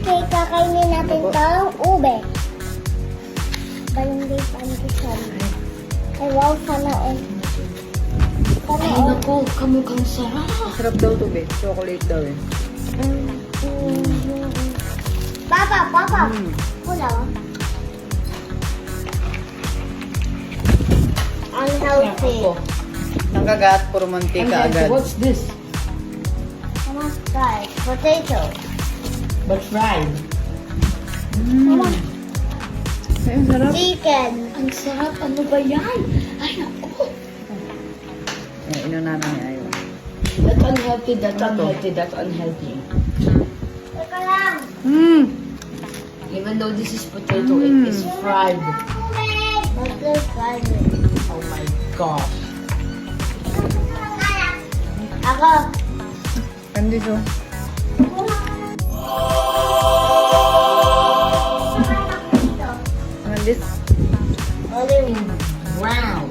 Okay, kakainin natin tong ube. Barangay Pandesal. Ay, wow, sana all. Sana Ay, all. naku, kamukhang sarap. Sarap daw to, be. Chocolate daw eh. Papa, Papa. Wala ba? Unhealthy. Ako. Ang kagat, puro mantika agad. What's this? Mama, try. Potato. But fried. Mama, Ay, ang sarap. chicken. Ang sarap. Ano ba yan? Ay, naku. Eh, inunanan niya ayaw. That's unhealthy, that's unhealthy, that's unhealthy. Teka lang. Even though this is potato, it is fried. What's this fried? Oh my gosh. Ako. Kandi so. Ang this. Olive. Wow.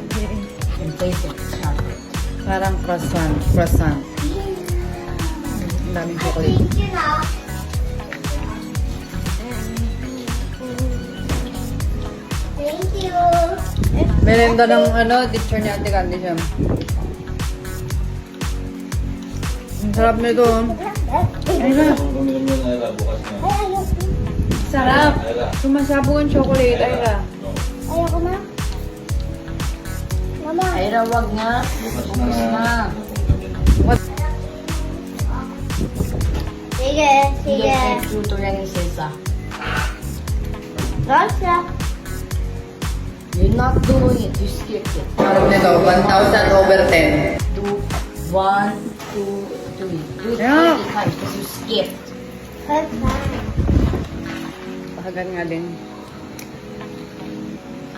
And basic chocolate. Parang croissant. Croissant. Ang daming chocolate. Thank you na. Thank you. Merenda ng teacher ni Ate Candy siya. Ang sarap nito. Ay na. Ay, ayoko. Sarap. Sumasabog ang chocolate. Ay na. Ayoko na. Mama. Ay, rawag nga. Bukas na. What? Sige, sige. Yes, fruto yan ni Cesa. Gotcha. You're not doing it. You skipped it. Sarap nito. 1,000 over 10. Do 1, 2, 3. Do it Yeah. 20 times because you skipped. First time. Pahagan nga din.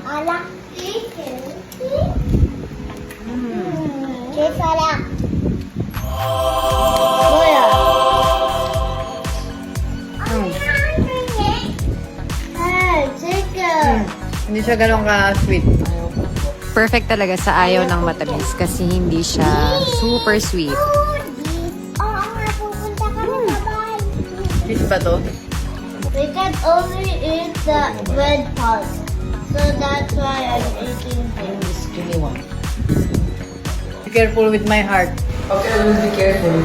Alak chicken. Cheese alak. Kuya. Hey, chicken. Hindi siya ganun ka-sweet. Perfect talaga sa ayaw ng matamis kasi hindi siya super sweet. Oo nga, pupunta ka na sa bahay. Cheese ba to? We can only eat the red part. So that's why I'm eating And this. this 21. Be careful with my heart. Okay, I will be careful.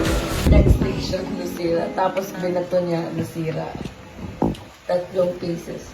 Next station, nasira. Tapos binato niya, nasira. 3 pieces.